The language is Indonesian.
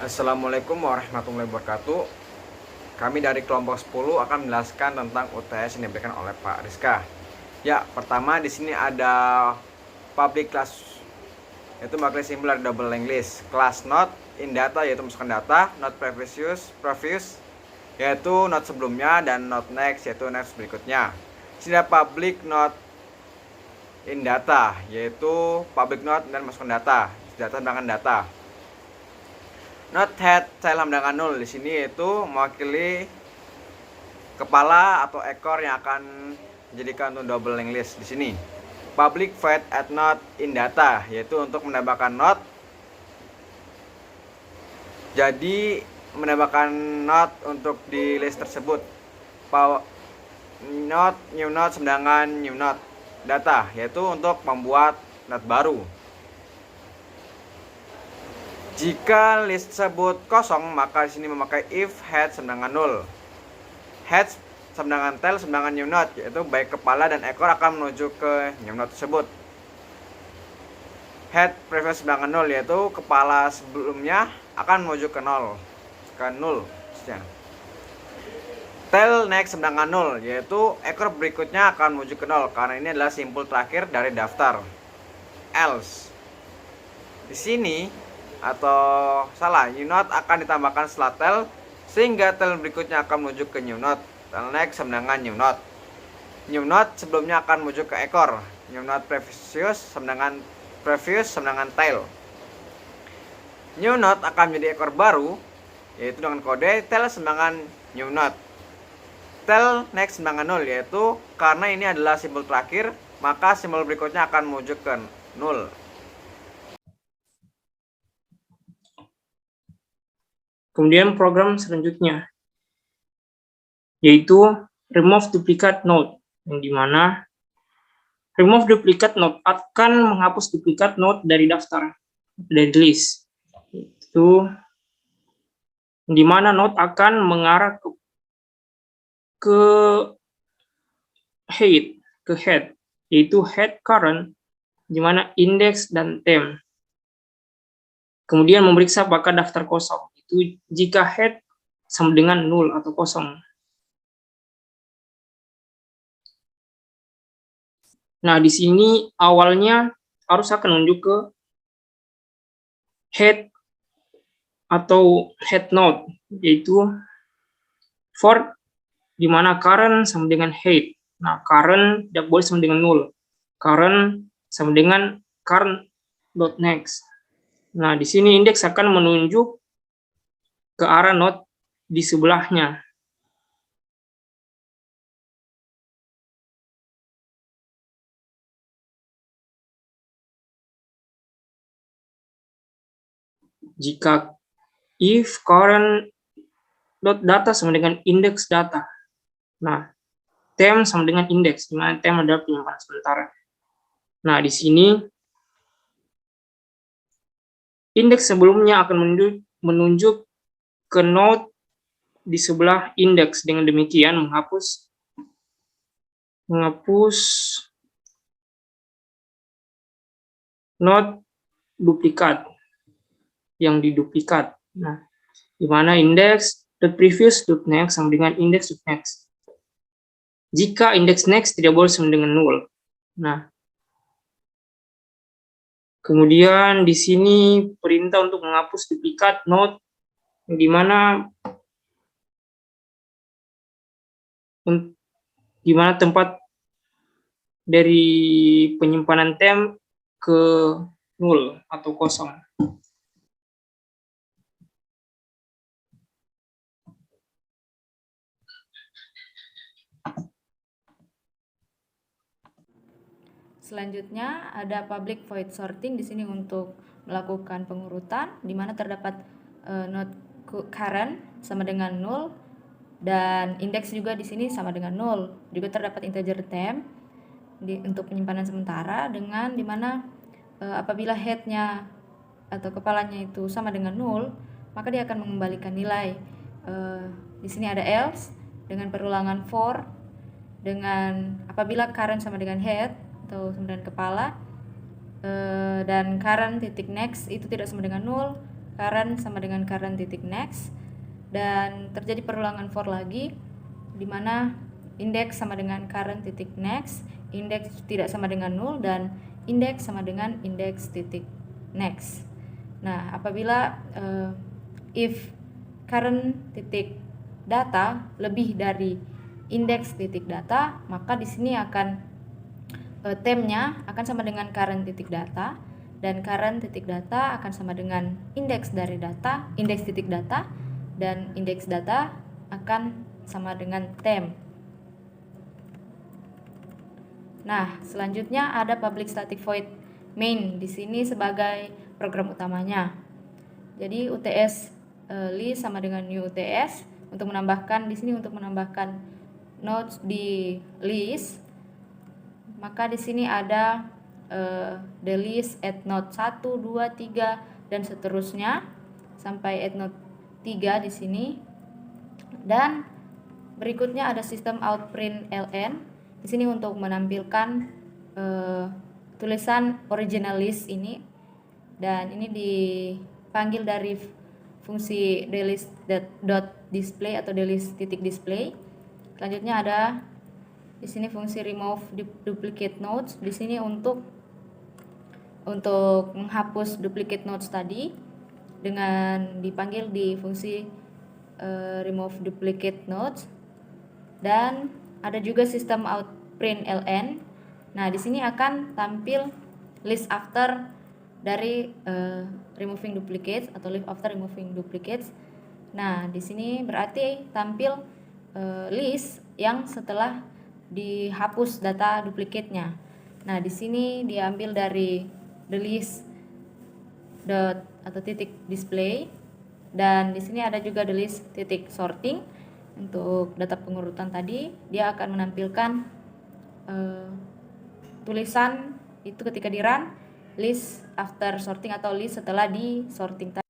Assalamualaikum warahmatullahi wabarakatuh. Kami dari kelompok 10 akan menjelaskan tentang UTS yang diberikan oleh Pak Rizka. Ya, pertama di sini ada public class, yaitu makhluk singular double English. Class not in data, yaitu masukkan data. Not previous yaitu not sebelumnya, dan not next, yaitu next berikutnya. Di sini ada public not in data, yaitu public not dan masukkan data. Data sedangkan data. Not head saya lambdakan 0 di sini, yaitu mewakili kepala atau ekor yang akan dijadikan untuk double English di sini. Public void at not in data, yaitu untuk menambahkan not. Jadi menambahkan not untuk di list tersebut. Not new not sedangkan new not data, yaitu untuk membuat not baru. Jika list tersebut kosong, maka di sini memakai if head sedangkan 0. Head sedangkan tail sedangkan new not, yaitu baik kepala dan ekor akan menuju ke new not tersebut. Head previous sedangkan 0, yaitu kepala sebelumnya akan menuju ke 0, ke 0. Tail next sedangkan 0, yaitu ekor berikutnya akan menuju ke 0, karena ini adalah simpul terakhir dari daftar. Else di sini atau salah, new not akan ditambahkan setelah tail, sehingga tail berikutnya akan menuju ke new not. Tail next sedangkan new not. New not sebelumnya akan menuju ke ekor. New not previous sedangkan tail. New not akan menjadi ekor baru, yaitu dengan kode tail sedangkan new not. Tail next sedangkan 0, yaitu karena ini adalah simbol terakhir, maka simbol berikutnya akan menuju ke 0. Kemudian program selanjutnya yaitu remove duplicate node, yang dimana remove duplicate node akan menghapus duplicate node dari daftar, dari list. Itu dimana node akan mengarah ke head, yaitu head current, dimana index dan tem. Kemudian memeriksa apakah daftar kosong, itu jika head sama dengan 0 atau kosong. Nah, di sini awalnya harus akan menunjuk ke head atau head node, yaitu for di mana current sama dengan head. Nah, current tidak boleh sama dengan 0. Current sama dengan current dot next. Nah, di sini indeks akan menunjuk ke arah node di sebelahnya. Jika if current dot data sama dengan index data. Nah, tem sama dengan index, di mana tem adalah penyimpanan sementara. Nah, di sini indeks sebelumnya akan menunjuk ke node di sebelah indeks, dengan demikian menghapus node duplikat yang diduplikat. Nah, di mana index dot previous dot next sama dengan index dot next. Jika index next tidak boleh sama dengan 0. Nah, kemudian di sini perintah untuk menghapus duplikat node, di mana tempat dari penyimpanan tem ke 0 atau kosong. Selanjutnya ada public void sorting di sini untuk melakukan pengurutan, di mana terdapat node current sama dengan 0 dan indeks juga di sini sama dengan 0. Juga terdapat integer tem untuk penyimpanan sementara, dengan dimana apabila headnya atau kepalanya itu sama dengan 0, maka dia akan mengembalikan nilai. Di sini ada else dengan perulangan for, dengan apabila current sama dengan head atau sama dengan kepala, dan current titik next itu tidak sama dengan 0, current sama dengan current titik next, dan terjadi perulangan for lagi di mana index sama dengan current titik next, index tidak sama dengan null, dan index sama dengan index titik next. Nah, apabila if current titik data lebih dari index titik data, maka di sini akan temnya akan sama dengan current titik data, dan current titik data akan sama dengan indeks dari data, indeks titik data, dan indeks data akan sama dengan tem. Nah, selanjutnya ada public static void main di sini sebagai program utamanya. Jadi UTS list sama dengan new UTS untuk menambahkan di sini, untuk menambahkan nodes di list, maka di sini ada the list at node 1, 2, 3 dan seterusnya sampai at node 3 di sini. Dan berikutnya ada sistem outprint ln di sini untuk menampilkan tulisan original list ini, dan ini dipanggil dari fungsi delist.display atau delist.display. Selanjutnya ada di sini fungsi remove duplicate nodes di sini untuk menghapus duplicate nodes tadi dengan dipanggil di fungsi remove duplicate nodes. Dan ada juga sistem outprint ln. Nah, di sini akan tampil list after dari removing duplicates atau list after removing duplicates. Nah, di sini berarti tampil list yang setelah dihapus data duplicate-nya. Nah, di sini diambil dari the list dot atau titik display, dan di sini ada juga the list titik sorting. Untuk data pengurutan tadi, dia akan menampilkan tulisan itu ketika di run list after sorting atau list setelah di sorting tadi.